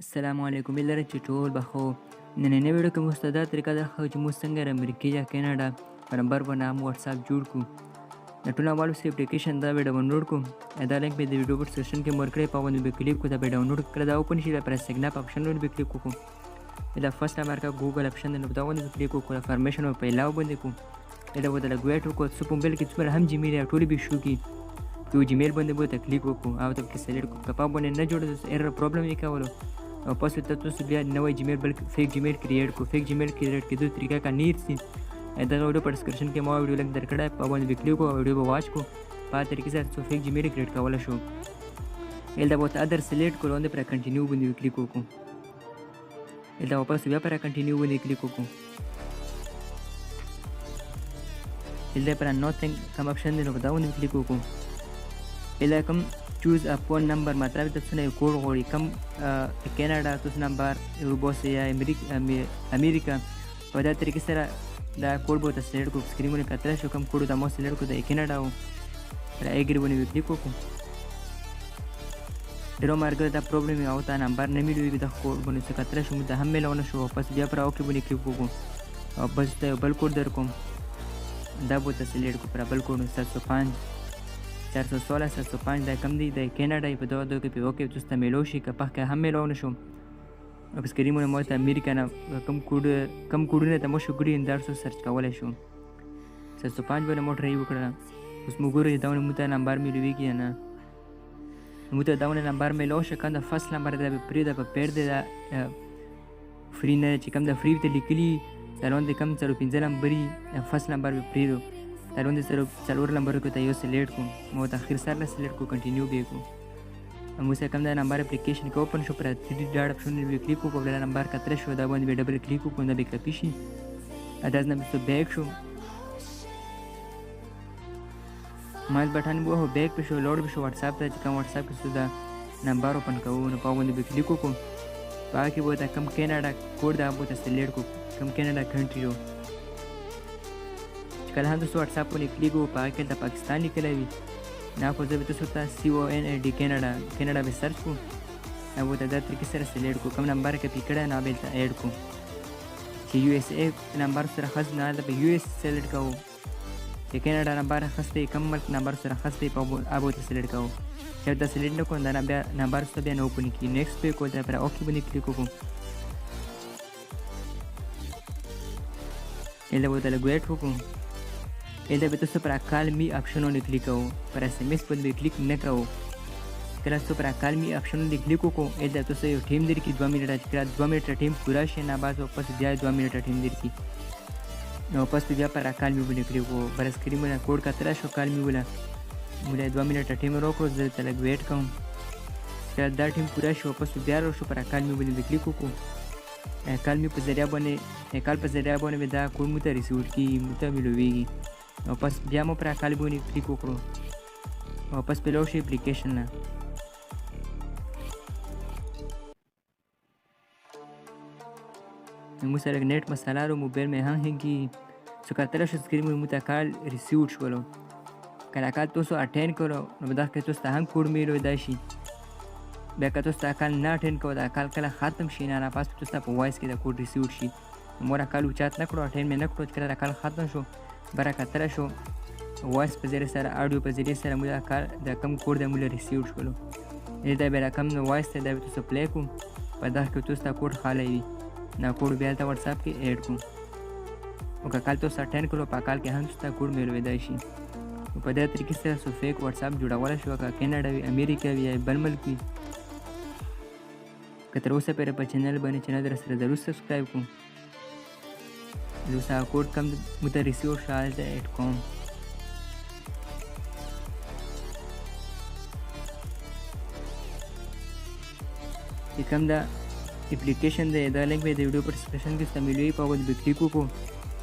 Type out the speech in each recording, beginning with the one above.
السلام علیکم لره چې ټول بخو نننۍ ویډیو کې موږ ته دا طریقه درښیو چې موږ څنګه د امریکې یا کیناډا په نمبر باندې هم واتساپ جوړ کړو. د ټولو اولو سه اپلیکیشن دا به ډاونلوډ کړو. دا لینک به د ویډیو په ډسکرپشن کې مور کړی، په باندې به کلیک کړو، دا به ډاونلوډ کړه، دا اوپن شي، پر سیګنال په آپشن باندې به کلیک وکړو. دا فرست نمبر کا ګوګل آپشن دی، نو دا باندې کلیک وکړو، فارمیشن او په علاوه باندې کوم دا به د لګویټ وکړو. څه په موبایل کې څومره هم جیمیل یا ټول به شو کی تو جیمیل باندې به کلیک وکړو او ته کې سلیکټ کړو. کپا باندې نه جوړ ایرر پرابلم یې کولو او پس ته تاسو بیا نوې جیمیل بلکې فیک جیمیل کریټ کو. فیک جیمیل کریټ کېدو طریقه کا نیر سي دا ویډیو په ډسکرپشن کې ما ویډیو لینک درکړی، په باندې کلیک وکړو، ویډیو به واچ کو. په طریقې سره څو فیک جیمیل کریټ کولای شو. دا به ادر سلیکټ کړو، باندې پر کنټینیو باندې کلیک وکړو. دا واپس بیا پر کنټینیو باندې کلیک وکړو. دا پر نوثینګ کوم آپشن دی، نو دا باندې کلیک وکړو. کوم choose a phone number مطلب تاسو نه کوډ غواړي، کوم کیناډا تاسو نمبر روبوس یا امریکا په دا طریقې سره دا کوډ به تاسو سلیکټ کړو. سکرین باندې کتل شو کوم کوډ دا مو سلیکټ کړو، د کیناډا او پر ایګری باندې کلیک وکړو. ډیرو مرګ دا پرابلم یو تا نمبر نه میلوي، دا کوډ باندې څه کتل شو دا هم ملونه شو. پس بیا پر اوکې باندې کلیک وکړو او بس ته بل کوډ در کوم، دا به تاسو سلیکټ کړو. پر بل کوډ 705 416 705 دا کم دی، د کیناډا په دوه کې په اوکې تاسو ته میلو شي، که په هم میلو نشو. په سکرین باندې مو ته امریکا نه کم کوډونه ته مو شو ګډي اندار سو سرچ کولای شو. 705 باندې مو ټرای وکړه. اوس موږ ګورو دا مو ته نمبر میلوي کی نه، مو ته دا نمبر میلو شي. کنده فرست نمبر دا په پری دا په پیر دی، دا فری نه چې کم دا فری ته لیکلی سالون د کم 05 نمبرې فرست نمبر په پری دو تلوند سره څلور نمبر کو ته یو سلیکټ کو، مو ته اخر سره سلیکټ کو، کنټینیو به کو. مو سره کوم دا نمبر اپلیکیشن کې اوپن شو، پر 3D ډاټ آپشن به کلیک کو، بل نمبر کتر شو دا باندې به ډبل کلیک کو، دا به کپی شي. اداز نه به بیک شو، ماس بٹن به هو بیک په شو، لوډ به شو واتس اپ ته، چې کوم واتس اپ کې دا نمبر اوپن کوو، نو په باندې به کلیک کو. باقي به دا کم کیناډا کوډ دا به سلیکټ کو، کم کیناډا کنټری کله هم تاسو واتس اپ باندې کلیک وکړو، په کې د پاکستان لیکلی وي، نه خو زه به تاسو ته CONAD کیناډا به سرچ کړو او ته دا طریقې سره سلیکټ کړو. کوم نمبر کپی کړی نه به ته ایډ کړو، چې USA نمبر سره خاص نه ده به US سلیکټ کوو، چې کیناډا نمبر خاص دی، کوم ملک نمبر سره خاص دی په ابو ته سلیکټ کوو. چې دا سلیکټ نه کوو، دا بیا نمبر سره بیا نه اوپن کی، نیکسټ په کو دا پر اوکې باندې کلیک وکړو. اله به ته لګویټ وکړو. دا به تاسو پر کال می آپشنونه کلیک کوو، پر SMS باندې کلیک نه کوو. کله تاسو پر کال می آپشنونه کلیک وکړو، دا تاسو یو ټیم درکې 2 منټه، چې کله 2 منټه ټیم پورا شي نه بعد واپس بیا 2 منټه ټیم درکې، نو واپس بیا پر کال می باندې کلیک وکړو. پر سکرین باندې کوډ کتل شو، کال می ولا مولا 2 منټه ټیم وکړو، زه ته لګ ویټ کوم. کله دا ټیم پورا شي واپس بیا شو پر کال می باندې کلیک وکړو. کال می په ذریعہ باندې کال په ذریعہ باندې دا کوډ مو ته ریسیو کی، مو ته ملويږي. واپس بیا مو پر کال باندې کلیک وکړو، واپس په لوشي اپلیکیشن نه مو سره نیټ مساله رو موبایل مې هنګي څو کتل شو. سکرین مو ته کال ریسیو شولو، کله کال تاسو اټین کړو، نو دا کې تاسو ته هم کوډ میلو دی شي. بیا که تاسو کال نه اټین کوو، دا کال کله ختم شي نه پاس تاسو په وایس کې دا کوډ ریسیو شي. مور کال اوچات نه کړو، اټین مې نه کړو، کله کال ختم شو برکتره شو، وایس په ذریعہ سره اډیو په ذریعہ سره موږ د کم کوډ د موږ ریسیو شولو. دا به رقم نو وایس ته دا به تاسو پلی کو، په دا کې تاسو ته کوډ خالی وي، دا کوډ بیا ته واتس اپ کې ایډ کو. او که کال تاسو اټین کړو، په کال کې هم تاسو ته کوډ میلوي دی شي. په دې طریقې سره سو فیک واتس اپ جوړولای شو، که کیناډا وي، امریکا وي، یا بل ملک وي. که تر اوسه پورې په چینل باندې چې نه در سره ضرور سبسکرایب کو. دوسرا کوड कम मुझे रिसीव शायद .com ये कम दा एप्लीकेशन दे दा लिंक में दे वीडियो पर डिस्क्रिप्शन के मिलुई पावन बे क्लिक को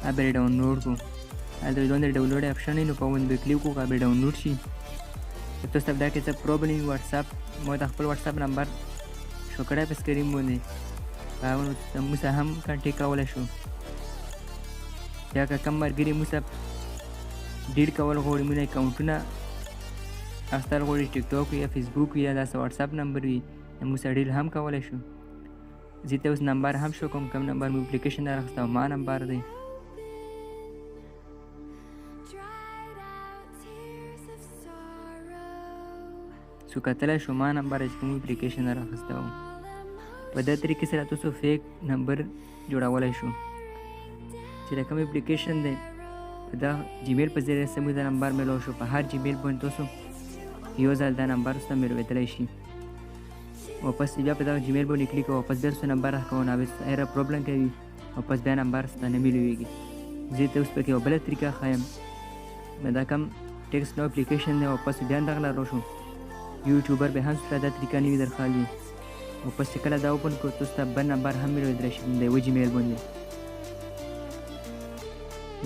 आ बे डाउनलोड को आ दे दोन डाउनलोड ऑप्शन है नो पावन बे क्लिक को आ बे डाउनलोड शी तो सब दा के सब प्रॉब्लम व्हाट्सएप मो दा खपल व्हाट्सएप नंबर शो कड़ा पे स्क्रीन मोने पावन मुसा हम कांटेक्ट कावला शो या که کم مرګري مو سره ډیډ کول غواړي، مونږ اکاونټونه اخستل غواړي، ټیک ټاک یا فیسبوک یا داسې واتس اپ نمبر وي، مو سره ډیل هم کولی شو. زه ته اوس نمبر هم شو کوم نمبر مې اپلیکیشن راخسته او ما نمبر دی سو کتلی شو ما نمبر چې کوم اپلیکیشن راخسته و په دې طریقې سره تاسو فیک نمبر جوړولی شو چې د کوم اپلیکیشن دی په دا جیمیل په ذریعه سمو دا نمبر میلو شو په هر جیمیل باندې تاسو یو ځل دا نمبر سره میلوېدلی شي واپس بیا په دغه جیمیل باندې کلیک او واپس بیا څه نمبر راکوو نو ایرر پرابلم کوي واپس بیا نمبر ستا نه میلوېږي زه ته اوس پکې یوه بله طریقه ښایم دا کوم ټیکسټ نو اپلیکیشن دی واپس بیا دغه لار شو یوټیوبر به هم سره دا طریقه نه وي درښالي واپس چې کله دا اوپن کړو تاسو ته بل نمبر هم میلوېدلی شي د یوه جیمیل باندې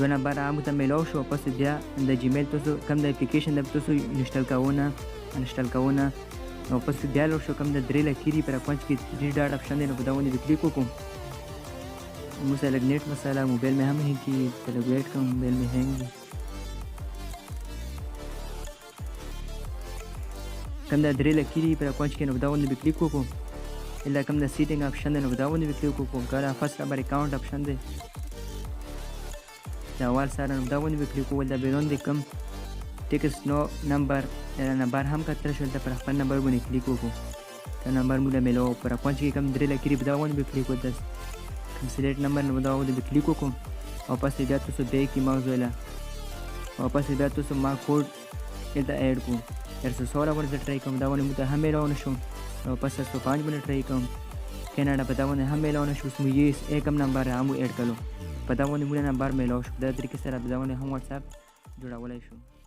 یو نمبر هم ته میلاو شو واپس بیا د جیمیل تاسو کوم د اپلیکیشن د تاسو انسټال کوو نه واپس بیا لوړ شو کوم د درې لکیرې پر اکاونټ کې 3 ډاټ اپشن دی نو په دا باندې به کلیک وکړو موږ سره لږ نیټ مسله موبایل مې هم هینګ کېږي ته لږ ویټ کوم موبایل مې هینګ دی کوم د درې لکیرې پر اکاونټ کې نو په دا باندې به کلیک وکړو الا کوم د سیټینګ اپشن دی نو په دا باندې به کلیک وکړو که دا فرست نمبر اکاونټ اپشن دی د اول سره نو په دا باندې به کلیک وکړو د بیرون د کوم ټیکسټ نو نمبر هم کتلی شول ته پر خپل نمبر باندې کلیک وکړو دا نمبر موږ له میلو پر اکاونټ کې کوم درې لکیرې په دا باندې به کلیک وکړو کوم سلیکټ نمبر نو په دا باندې به کلیک وکړو واپس بیا تاسو بیک کې ماوس ویله واپس بیا تاسو ما کوډ دلته ایډ کړو 316 باندې زه ټرای کوم دا باندې موږ ته هم میلاو نه شو واپس 305 باندې ټرای کوم کیناډا په دا باندې هم میلاو نه شو اوس موږ یې کم نمبر هم ایډ کړو په دا باندې موږ نمبر میلاو شو دا طریقې سره په دا باندې هم واتساپ جوړولی شو